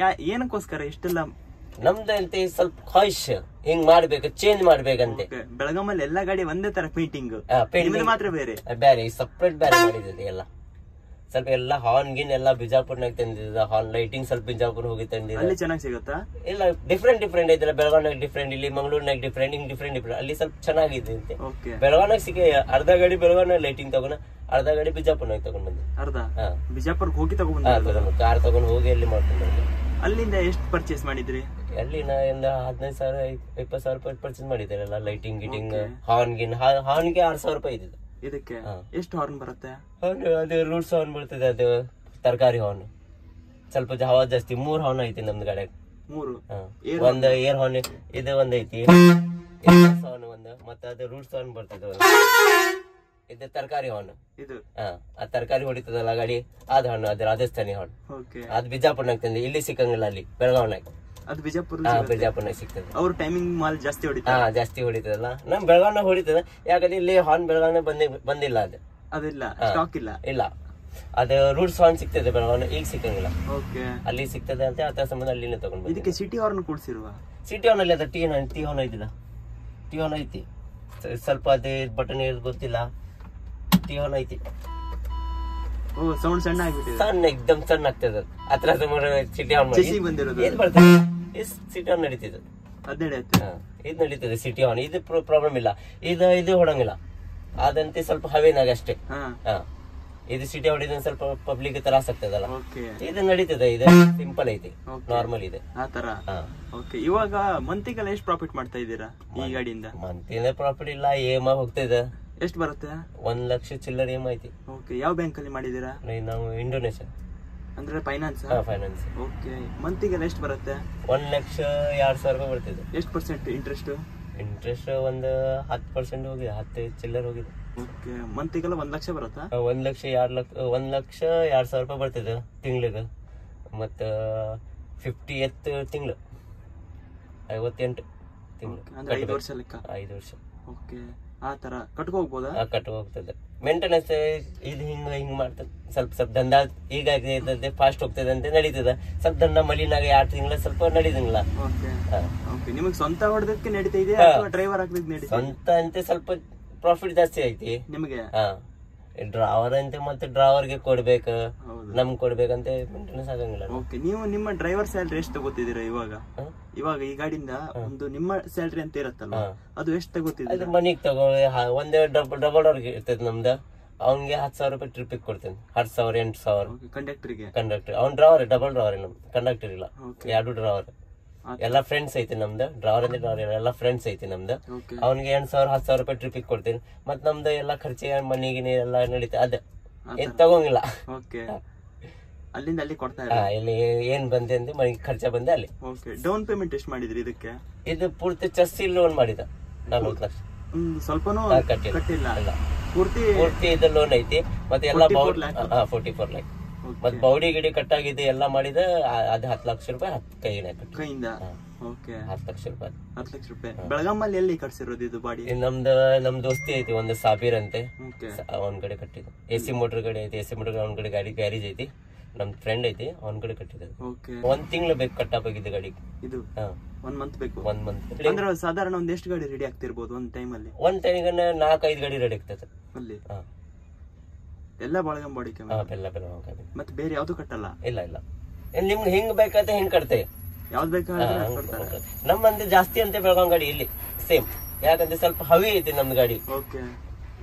ಏನಕ್ಕೋಸ್ಕರ ಇಷ್ಟೆಲ್ಲ? ನಮ್ದಂತೆ ಸ್ವಲ್ಪ ಖಾಯಿಶ್, ಹಿಂಗ್ ಮಾಡ್ಬೇಕು, ಚೇಂಜ್ ಮಾಡ್ಬೇಕಂತೆ. ಬೆಳಗಾಮಲ್ಲಿ ಎಲ್ಲಾ ಗಾಡಿ ಒಂದೇ ತರ ಪೇಂಟಿಂಗ್ ಮಾತ್ರ ಬೇರೆ ಸಪ್ರೇಟ್ ಬೇರೆ ಮಾಡಿದೆ ಎಲ್ಲ. ಸ್ವಲ್ಪ ಎಲ್ಲ ಹಾರ್ನ್ ಗಿನ್ ಎಲ್ಲ ಬಿಜಾಪುರ್ನಾಗ ತಂದಿದ್ದ. ಹಾರ್ನ್ ಲೈಟಿಂಗ್ ಸ್ವಲ್ಪ ಬಿಜಾಪುರ್ ಹೋಗಿ ತಂದಿದ್ದ. ಅಲ್ಲಿ ಚೆನ್ನಾಗಿ ಸಿಗುತ್ತಾ? ಇಲ್ಲ, ಡಿಫ್ರೆಂಟ್ ಐತಿಲ್ಲ. ಬೆಳಗಾವಿನಾಗ ಡಿಫ್ರೆಂಟ್, ಇಲ್ಲಿ ಮಂಗಳೂರಿನಾಗ ಡಿಫ್ರೆಂಟ್, ಹಿಂಗ್ ಡಿಫ್ರೆಂಟ್. ಅಲ್ಲಿ ಸ್ವಲ್ಪ ಚೆನ್ನಾಗಿದೆ ಅಂತೆ. ಬೆಳಗಾವಿನಾಗ ಸಿಕ್ಕ ಅರ್ಧ ಗಾಡಿ ಬೆಳಗಾವಿನಾಗ ಲೈಟಿಂಗ್ ತಗೊಂಡ, ಅರ್ಧ ಗಾಡಿ ಬಿಜಾಪುರ್ನಾಗ ತಗೊಂಡ್ ಬಂದೆ. ಬಿಜಾಪುರ್ ಹೋಗಿ ತಗೊಂಡ್ ಕಾರ್ ತಗೊಂಡ್ ಹೋಗಿ ಅಲ್ಲಿ ಮಾಡ್ಕೊಂಡ್ ಬಂದೆ. ಅಲ್ಲಿಂದ ಎಷ್ಟು ಪರ್ಚೇಸ್ ಮಾಡಿದ್ರಿ? ಅಲ್ಲಿ ನಾ 15,000 20,000 ರೂಪಾಯಿ ಪರ್ಚೇಸ್ ಮಾಡಿದ್ದೇನೆ. Lighting ಗಿಟಿಂಗ್, horn ಗಿನ್. ಹಾರ್ನ್ಗೆ 6,000 ರೂಪಾಯಿ ಇದ್ದಿದ್ದು. ಇದಕ್ಕೆ ಎಷ್ಟು ಹಾರ್ನ್ ಬರುತ್ತೆ? ಅದು ರೂಟ್ಸ್ ಹಾರ್ನ್ ಬರ್ತದೆ, ಅದು ತರಕಾರಿ ಹಾರ್ನ್. ಸ್ವಲ್ಪ ಹವಾ ಜಾಸ್ತಿ. 3 ಹಾರ್ನ್ ಐತಿ ನಮ್ದು ಗಾಡಿಯಾಗ. 3 ಒಂದು ಏರ್ ಹಾರ್ನ್ ಇದು ಒಂದ್ ಐತಿ, ಹಾರ್ನ್ ಒಂದು. ಮತ್ತೆ ಅದು ರೂಟ್ಸ್ ಹಾರ್ನ್ ಬರ್ತದೆ. ಇದು ತರಕಾರಿ ಹಾರ್ನ್. ಇದು ಆ ತರಕಾರಿ ಹೊಡಿತದಲ್ಲ ಗಾಡಿ, ಅದ್ ಹಾರ್ನ್. ಅದು ರಾಜಸ್ಥಾನಿ ಹಾರ್ನ್. ಅದು ಬಿಜಾಪುರ್ನಾಗ ತಂದೆ. ಇಲ್ಲಿ ಸಿಕ್ಕಂಗಿಲ್ಲ, ಅಲ್ಲಿ ಬೆಳಗಾವಿನಾಗ. ಅದು ಬಿಜಾಪುರ್ನಾಗ ಸಿಗ್ತದೆ. ಅವ್ರ ಟೈಮಿಂಗ್ ಮಾಲ್ ಜಾಸ್ತಿ ಹೊಡಿತಾರೆ. ಜಾಸ್ತಿ ಹೊಡಿತದಲ್ಲ. ನಮ್ ಬೆಳಗಾವಿನಾಗ ಹೊಡಿತದ. ಯಾಕಂದ್ರೆ ಇಲ್ಲಿ ಹಾರ್ನ್ ಬೆಳಗಾವಿನಾಗ ಬಂದಿಲ್ಲ. ಅದಿಲ್ಲ, ಸ್ಟಾಕ್ ಇಲ್ಲ. ಅದು ರೂಟ್ಸ್ ಹಾರ್ನ್ ಸಿಗ್ತದೆ ಬೆಳಗಾವಿನ, ಈಗ ಸಿಕ್ಕಂಗಿಲ್ಲ. ಅಲ್ಲಿ ಸಿಗ್ತದೆ ಅಂತ ಆತರ ಸಂಬಂಧ ಅಲ್ಲಿನೇ ತಗೊಂಡ್. ಇದಕ್ಕೆ ಸಿಟಿ ಹಾರ್ನ್ ಕೂಡ್ಸಿರುವ? ಸಿಟಿ ಹಾರ್ನ್ ಅಲ್ಲಿ ಅದ ಟಿ ಹಾರ್ನ್ ಐತಿಲ್ಲ. ಟಿ ಹಾರ್ನ್ ಐತಿ. ಸ್ವಲ್ಪ ಅದೇ ಬಟನ್ ಗೊತ್ತಿಲ್ಲ. ಟಿ ಹಾರ್ನ್ ಐತಿ. ಸೌಂಡ್ ಸಣ್ಣ ಆಗ್ಬಿಟ್ಟಿದೆ. ಎಕ್ದಮ್ ಸಣ್ಣ ಆಗ್ತದೆ. ಅತ್ರ ಸಿಟಿ ಹಾರ್ನ್ ಸಿಟಿ ಹಾರ್ನ್ ನಡೀತಿದೆ. ಇದು ನಡೀತದೆ ಸಿಟಿ ಹಾರ್ನ್. ಇದು ಪ್ರಾಬ್ಲಮ್ ಇಲ್ಲ. ಇದು ಹೊಡಂಗಿಲ್ಲ. ಅದಂತೆ ಸ್ವಲ್ಪ ಹವೇನಾಗ ಅಷ್ಟೇ. ಇದು ಸಿಟಿ ಹೊಡಿದ ಸ್ವಲ್ಪ ಪಬ್ಲಿಕ್ ತ್ರಾಸ ಆಗ್ತದಲ್ಲ. ಇದು ನಡೀತದೆ. ಇದು ಸಿಂಪಲ್ ಐತಿ, ನಾರ್ಮಲ್ ಇದೆ. ಆತರ. ಇವಾಗ ಮಂತಿಗೆಲ್ಲ ಎಷ್ಟು ಪ್ರಾಫಿಟ್ ಮಾಡ್ತಾ ಇದ್ದೀರಾ ಈ ಗಾಡಿಯಿಂದ? ಮಂತಿನ ಪ್ರಾಫಿಟ್ ಇಲ್ಲ, EMI ಹೋಗ್ತಿದೆ. ಎಷ್ಟು ಬರುತ್ತೆ? 1 ಲಕ್ಷ ಚಿಲ್ಲರ್ EMI ಐತಿ. ಯಾವ ಬ್ಯಾಂಕ್ ಅಲ್ಲಿ ಮಾಡಿದೀರಾ? ನಾವು ಇಂಡೋನೇಷಿಯಾ. ಅಂದ್ರೆ ಫೈನಾನ್ಸ್? ಫೈನಾನ್ಸ್. ಓಕೆ. ಮಂತಿಗೆಲ್ಲ ಎಷ್ಟು ಬರುತ್ತೆ? 1,02,000 ರೂಪಾಯಿ ಬರ್ತಿದೆ. ಎಷ್ಟು ಪರ್ಸೆಂಟ್ ಇಂಟ್ರೆಸ್ಟ್? ಇಂಟ್ರೆಸ್ಟ್ ಒಂದು 10% ಹೋಗಿದೆ, 10 ಚಿಲ್ಲರ್ ಹೋಗಿದೆ. ಓಕೆ. ಮಂತಿಗೆಲ್ಲ 1 ಲಕ್ಷ ಬರುತ್ತಾ? 1,02,000 ರೂಪಾಯಿ ಬರ್ತಿದೆ ತಿಂಗಳಿಗೆ. ಮತ್ತು 58 ತಿಂಗಳು, 58 ತಿಂಗಳು. ಅಂದ್ರೆ 5 ವರ್ಷ ಲೆಕ್ಕ? 5 ವರ್ಷ. ಓಕೆ. ಆ ತರ ಕಟ್ಕೋಗ್ಬೋದಾ? ಕಟ್ಟು ಹೋಗ್ತದೆ. ಮೇಂಟೆನೆನ್ಸ್ ಇದು ಹಿಂಗ್ ಮಾಡ್ತದೆ. ಸ್ವಲ್ಪ ದಂಡ ಈಗ ಫಾಸ್ಟ್ ಹೋಗ್ತದೆ ಅಂತ ನಡೀತದ. ಸ್ವಲ್ಪ ದಂಡ ಮಲಿನಾಗ 2 ತಿಂಗಳ ಸ್ವಲ್ಪ ನಡೀದಂಗಿಲ್ಲ. ನಿಮಗೆ ಸ್ವಂತ ಹೊಡೆದಕ್ಕೆ ನಡೀತಾ ಇದೆ, ಡ್ರೈವರ್ ಹಾಕಿದ್ ನಡೀತಾ? ಸ್ವಂತ ಅಂತ ಸ್ವಲ್ಪ ಪ್ರಾಫಿಟ್ ಜಾಸ್ತಿ ಐತಿ ನಿಮಗೆ. ಡ್ರೈವರ್ ಅಂತ ಮತ್ತೆ ಡ್ರೈವರ್ಗೆ ಕೊಡ್ಬೇಕು, ನಮ್ಗೆ ಕೊಡ್ಬೇಕಂತ ಮೇಂಟೆನೆನ್ಸ್ ಆಗಂಗಿಲ್ಲ. ಓಕೆ. ನೀವು ನಿಮ್ಮ ಡ್ರೈವರ್ ಸ್ಯಾಲ್ರಿ ಎಷ್ಟು ತಗೋತಿದ್ದೀರಾ ಇವಾಗ? ಈ ಗಾಡಿಯಿಂದ ಒಂದು ನಿಮ್ಮ ಸ್ಯಾಲ್ರಿ ಅಂತ ಇರತ್ತಲ್ಲ, ಅದು ಎಷ್ಟು ತಗೋತಿದ್ದೀರಾ? ಮನಿಗ್ ತಗೋ ಒಂದೇ ಡಬಲ್ ಅವ್ರಿಗೆ ಇರ್ತದೆ ನಮ್ದು. ಅವ್ನಿಗೆ 10,000 ರೂಪಾಯಿ ಟ್ರಿಪ್ ಕೊಡ್ತೇನೆ. 10,000 8,000 ಕಂಡಕ್ಟರ್. ಅವ್ನ್ ಡ್ರೈವರ್, ಡಬಲ್ ಡ್ರೈವರ್, ನಮ್ ಕಂಡಕ್ಟರ್ ಇಲ್ಲ, 2 ಡ್ರೈವರ್. ಎಲ್ಲ ಫ್ರೆಂಡ್ಸ್ ಐತಿ ನಮ್ದು. ಡ್ರೈವರ್ ಅಂದ್ರೆ ಡ್ರೈವರ್ ಎಲ್ಲ ಫ್ರೆಂಡ್ಸ್ ಐತಿ ನಮ್ದು. ಅವ್ನಿಗೆ 8,000 10,000 ರೂಪಾಯಿ ಟ್ರಿಪ್ ಕೊಡ್ತೀನಿ. ಮತ್ ನಮ್ದು ಎಲ್ಲಾ ಖರ್ಚಿಗೆ ಮನಿಗಿನಿ ಎಲ್ಲ ನಡೀತಾ ಅದ ಏನ್ ತಗೋಂಗಿಲ್ಲ. ಅಲ್ಲಿಂದ ಅಲ್ಲಿ ಕೊಡ್ತಾ ಇಲ್ಲಿ ಏನ್ ಬಂದೆ ಅಂತ ಮನೆಗೆ ಖರ್ಚ ಬಂದೆ ಅಲ್ಲಿ. ಡೌನ್ ಪೇಮೆಂಟ್ ಎಷ್ಟು ಮಾಡಿದ್ರಿ ಇದಕ್ಕೆ? ಇದು ಪೂರ್ತಿ ಚೆಸ್ಸಿ ಲೋನ್ ಮಾಡಿದ 40 ಲಕ್ಷ. ಸ್ವಲ್ಪನೂ ಕಟ್ಟಿಲ್ಲ. ಪೂರ್ತಿ ಇದು ಲೋನ್ ಐತಿ. ಮತ್ತೆ ಎಲ್ಲ 44 ಲ್ಯಾಕ್. ಮತ್ ಬೌಡಿ ಗಿಡಿ ಕಟ್ಟಾಗಿದೆ ಎಲ್ಲ ಮಾಡಿದ ಅದ್ 10 ಲಕ್ಷ ರೂಪಾಯಿ ಕೈಯಿಂದ. 10 ಲಕ್ಷ ರೂಪಾಯಿ. 10 ಲಕ್ಷ ರೂಪಾಯಿ. ಬೆಳಗಾಮಲ್ಲಿ ಎಲ್ಲಿ ಕಟ್ಸಿರೋದು ಇದು ಬಾಡಿ? ನಮ್ ದೋಸ್ತಿ ಐತಿ ಒಂದು ಸಾಬೀರ್ ಅಂತೆ, ಅವನ್ ಕಡೆ ಕಟ್ಟಿದ್ದು. AC ಮೋಟರ್ ಕಡೆ ಐತಿ. AC ಮೋಟರ್ ಅವನ್ ಕಡೆ ಗಾಡಿ ಗ್ಯಾರೇಜ್ ಐತಿ. ನಮ್ ಫ್ರೆಂಡ್ ಐತಿ, ಅವನ್ ಕಡೆ ಕಟ್ಟಿದ. 1 ತಿಂಗಳು ಬೇಕು ಕಟ್ಟಾಗಿದ್ದು ಗಾಡಿ. ಇದು 1 ಮಂತ್ ಬೇಕು. 1 ಮಂತ್ ಅಂದ್ರೆ ಸಾಧಾರಣ ಒಂದ್ ಎಷ್ಟು ಗಾಡಿ ರೆಡಿ ಆಗ್ತಿರ್ಬೋದು ಒಂದ್ ಟೈಮಲ್ಲಿ? ಒಂದ್ ಟೈಮಿಗೆ 4-5 ಗಾಡಿ ರೆಡಿ ಆಗ್ತದೆ ಅಲ್ಲಿ. ಎಲ್ಲ ಬಳಗಂ ಬಾಡಿ ಮತ್ತೆ ಬೇರೆ ಯಾವ್ದು ಕಟ್ಟಲ್ಲ? ಇಲ್ಲ. ನಿಮ್ಗೆ ಹಿಂಗ್ ಬೇಕಾದ್ರೆ ಹಿಂಗ್ ಕಟ್ತೇವೆ. ಯಾವ್ದು ಬೇಕಾದ್ರೆ ನಮ್ಮಂದ್ರೆ ಜಾಸ್ತಿ ಅಂತ ಬೆಳಗಾಂ ಗಾಡಿ ಇಲ್ಲಿ ಸೇಮ್. ಯಾಕಂದ್ರೆ ಸ್ವಲ್ಪ ಹವಿ ಐತಿ ನಮ್ದು ಗಾಡಿ.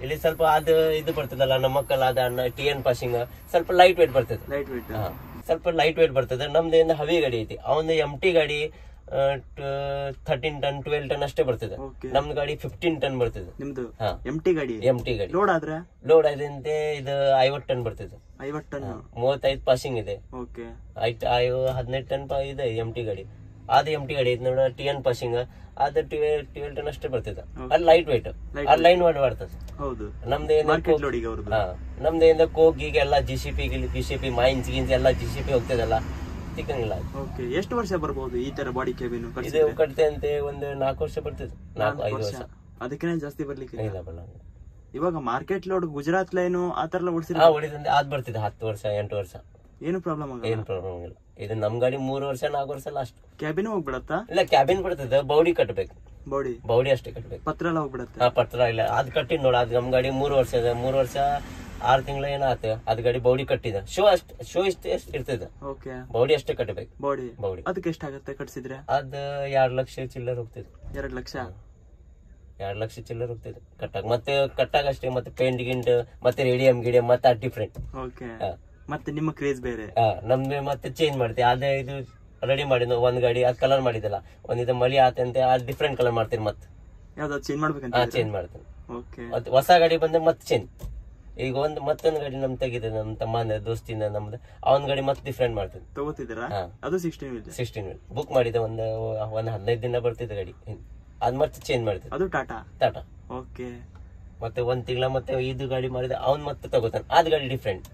ಇಲ್ಲಿ ಸ್ವಲ್ಪ ಅದು ಇದು ಬರ್ತದಲ್ಲ, ನಮ್ಮ ಮಕ್ಕಳ ಅದ TN ಪಾಸಿಂಗ್ ಸ್ವಲ್ಪ ಲೈಟ್ ವೇಟ್ ಬರ್ತದೆ. ಸ್ವಲ್ಪ ಲೈಟ್ ವೇಟ್ ಬರ್ತದೆ. ನಮ್ದು ಹವಿ ಗಾಡಿ ಐತಿ. ಅವನು MT ಗಾಡಿ 13 ಟನ್ 12 ಟನ್ ಅಷ್ಟೇ ಬರ್ತದೆ. ನಮ್ದು ಗಾಡಿ 15 ಟನ್ ಬರ್ತದೆ. ನಿಮ್ದು MT ಗಾಡಿ ಲೋಡ್ ಆದಂತೆ ಇದು 50 ಟನ್ ಬರ್ತದೆ. 50 ಟನ್ 35 ಪಾಸಿಂಗ್ ಇದೆ. 15 ಟನ್ ಇದೆ MT ಗಾಡಿ. ಅದು MT ಗಾಡಿ ಐತಿ ನೋಡ, TN ಪಾಸಿಂಗ್ ಅದು 12 ಟನ್ ಅಷ್ಟೇ ಬರ್ತದೆ. ಅದು ಲೈಟ್ ವೇಟ್, ಅದು ಲೈನ್ ವೇಟ್ ಬರ್ತದೆ. ನಮ್ದೇನ ಕೋಕ್ ಗೀಗ ಎಲ್ಲ GCP ಮೈನ್ಸ್ ಗೀನ್ಸ್ ಎಲ್ಲ GCP ಹೋಗ್ತದಲ್ಲ, ಸಿಕ್ಕಂಗಿಲ್ಲ. ಎಷ್ಟು ವರ್ಷ ಬರ್ಬೋದು ಈ ತರ ಬಾಡಿ ಕೇಬಿನ್? ಇದು ಕಟ್ತೆ ಅಂತೆ ಒಂದು 4 ವರ್ಷ ಬರ್ತದೆ. 4-5 ವರ್ಷ. ಅದಕ್ಕೆ ಜಾಸ್ತಿ ಬರ್ಲಿಕ್ಕೆ ಇಲ್ಲ. ಇವಾಗ ಮಾರ್ಕೆಟ್ ಲೋಡ್ ಗುಜರಾತ್ ಲೈನು ಆತರ ಓಡಿಸಿದ್ರೆ ಅದ್ ಬರ್ತಿದೆ 10 ವರ್ಷ 8 ವರ್ಷ. ಏನು ಪ್ರಾಬ್ಲಮ್ ಇಲ್ಲ. ಇದು ನಮ್ ಗಾಡಿ 3 ವರ್ಷ 4 ವರ್ಷ ಲಾಸ್ಟ್. ಕ್ಯಾಬಿನ್ ಹೋಗ್ಬಿಡತ್ತಾ? ಇಲ್ಲ, ಕ್ಯಾಬಿನ್ ಬಿಡ್ತದೆ. ಬೌಡಿ ಕಟ್ಬೇಕು. ಬೌಡಿ ಅಷ್ಟೇ ಕಟ್ಬೇಕು. ಪತ್ರ ಎಲ್ಲ ಹೋಗ್ಬಿಡತ್ತೆ? ಪತ್ರ ಇಲ್ಲ. ಅದ್ ಕಟ್ಟಿ ನೋಡ, ಅದ್ ನಮ್ ಗಾಡಿ 3 ವರ್ಷ ಇದೆ. 3 ವರ್ಷ 6 ತಿಂಗಳ ಏನಾತ, ಅದ್ ಗಾಡಿ ಬೌಡಿ ಕಟ್ಟಿದ. ಶೋ ಇಷ್ಟೇ ಇರ್ತದೆ. ಬೌಡಿ ಅಷ್ಟೇ ಕಟ್ಟಬೇಕು. ಬೌಡಿ ಅದಕ್ಕೆ ಎಷ್ಟಾಗತ್ತೆ ಕಟ್ಸಿದ್ರೆ? ಅದ್ 2 ಲಕ್ಷ ಚಿಲ್ಲರ್ ಹೋಗ್ತದೆ. 2 ಲಕ್ಷ 2 ಲಕ್ಷ ಚಿಲ್ಲರ್ ಹೋಗ್ತದೆ ಕಟ್ಟಾಗ. ಮತ್ತೆ ಕಟ್ಟಾಗ ಅಷ್ಟೇ. ಮತ್ತೆ ಪೇಂಟ್ ಗಿಂಟ್ ಮತ್ತೆ ರೇಡಿಯಂ ಗಿಡಿಯಂ ಮತ್ತೆ ಅದು ಡಿಫ್ರೆಂಟ್. ಮತ್ತೆ ನಿಮ್ಮ ಕ್ರೇಜ್ ಬೇರೆ. ನಮ್ದು ಮತ್ತೆ ಚೇಂಜ್ ಮಾಡ್ತೀವಿ. ಅದೇ ಇದು ರೆಡಿ ಮಾಡಿದ್ ಒಂದ್ ಗಾಡಿ ಅದ್ ಕಲರ್ ಮಾಡಿದಲ್ಲ, ಒಂದಿದ ಮಳಿ ಆತಂತೆ ಅದ್ ಡಿಫ್ರೆಂಟ್ ಕಲರ್ ಮಾಡ್ತೀನಿ. ಮತ್ತೆ ಯಾವ್ದು ಚೇಂಜ್ ಮಾಡ್ಬೇಕಂತ? ಚೇಂಜ್ ಮಾಡ್ತೀನಿ. ಮತ್ತೆ ಹೊಸ ಗಾಡಿ ಬಂದಾಗ ಮತ್ತೆ ಚೇಂಜ್. ಈಗ ಮತ್ತೊಂದು ಗಾಡಿ ನಮ್ ತೆಗಿದೆ, ನಮ್ ತಮ್ಮ ದೋಸ್ತಿಂದ ನಮ್ದು. ಅವನ್ ಗಾಡಿ ಮತ್ತೆ ಡಿಫ್ರೆಂಟ್ ಮಾಡ್ತೀನಿ. ತಗೋತಿದ್ದೀರಾ? ಅದು 16 ವೀಲ್ ಬುಕ್ ಮಾಡಿದೆ. ಒಂದ್ 15 ದಿನ ಬರ್ತಿದ್ದ ಗಾಡಿ. ಅದ್ ಮತ್ತೆ ಚೇಂಜ್ ಮಾಡ್ತೀನಿ. ಅದು ಟಾಟಾ. ಮತ್ತೆ 1 ತಿಂಗಳ ಮತ್ತೆ ಇದು ಗಾಡಿ ಮಾಡಿದ ಅವ್ನ್ ಮತ್ತೆ ತಗೋತಾನೆ. ಅದ್ ಗಾಡಿ ಡಿಫ್ರೆಂಟ್.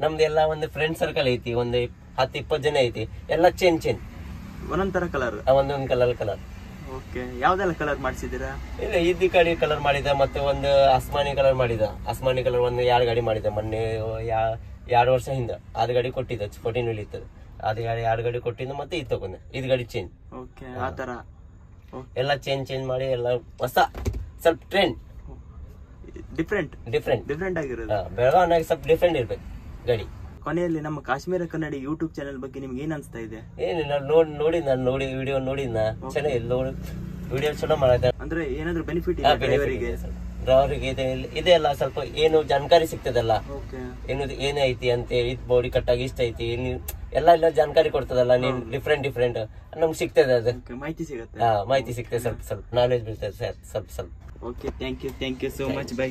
ನಮ್ದೆಲ್ಲ ಒಂದು ಫ್ರೆಂಡ್ ಸರ್ಕಲ್ ಐತಿ, ಒಂದು 10-20 ಜನ ಐತಿ. ಎಲ್ಲ ಚೇಂಜ್ ಒಂದೊಂದ್ ಕಲರ್. ಒಂದೊಂದ್ ಕಲರ್. ಯಾವ್ದೆಲ್ಲ ಕಲರ್ ಮಾಡಿಸಿದೀರಾ? ಇಲ್ಲ, ಇದು ಗಾಡಿ ಕಲರ್ ಮಾಡಿದ. ಮತ್ತೆ ಒಂದು ಆಸ್ಮಾನಿ ಕಲರ್ ಮಾಡಿದ. ಆಸ್ಮಾನಿ ಕಲರ್ ಒಂದು 2 ಗಾಡಿ ಮಾಡಿದ ಮೊನ್ನೆ 2 ವರ್ಷ ಹಿಂದ. ಅದ್ ಗಾಡಿ ಕೊಟ್ಟಿದ್ದ 14 ವೀಲ್ ಇತ್ತದ. ಅದ್ 2 ಗಾಡಿ ಕೊಟ್ಟಿದ್ದು. ಮತ್ತೆ ಇದು ತಗೊಂಡೆ. ಇದು ಗಾಡಿ ಚೇಂಜ್. ಆತರ ಎಲ್ಲ ಚೇಂಜ್ ಮಾಡಿ ಎಲ್ಲ ಹೊಸ ಸ್ವಲ್ಪ ಟ್ರೆಂಡ್ ಡಿಫ್ರೆಂಟ್ ಆಗಿರೋದು. ಬೆಳಗಾವಿನಾಗ ಸ್ವಲ್ಪ ಡಿಫ್ರೆಂಟ್ ಇರ್ಬೇಕು ಗಾಡಿ. ಕೊನೆಯಲ್ಲಿ ನಮ್ಮ ಕಾಶ್ಮೀರ ಕನ್ನಡಿ ಯೂಟ್ಯೂಬ್ ಚಾನೆಲ್ ಬಗ್ಗೆ ನಿಮ್ಗೆ ಏನ್ ಅನ್ಸ್ತಾ ಇದೆ? ಏನಿಲ್ಲ, ನೋಡಿ ವಿಡಿಯೋ ನೋಡಿದ್ನ ಚೆನ್ನಾಗಿಲ್ಲ. ವಿಡಿಯೋ ಚಲೋ ಮಾಡಿದ. ಅಂದ್ರೆ ಏನಾದ್ರು ಬೆನಿಫಿಟ್ ಡ್ರೈವರಿಗೆ ಇದೆ ಅಲ್ಲ, ಸ್ವಲ್ಪ ಏನು ಜಾಣಕಾರಿ ಸಿಗ್ತದಲ್ಲ, ಏನೇ ಐತಿ ಅಂತ. ಇದು ಬಾಡಿ ಕಟ್ಟಾಗಿ ಇಷ್ಟ ಐತಿ ಎಲ್ಲ ಜಾಣಕಾರಿ ಕೊಡ್ತದಲ್ಲ. ನೀನ್ ಡಿಫ್ರೆಂಟ್ ನಮ್ಗೆ ಸಿಗ್ತದೆ. ಅದು ಮಾಹಿತಿ ಸಿಗುತ್ತೆ. ಮಾಹಿತಿ ಸಿಗ್ತದೆ. ಸ್ವಲ್ಪ ನಾಲೆಜ್ ಬೀಳ್ತದೆ ಸ್ವಲ್ಪ. Okay, thank you so much. By.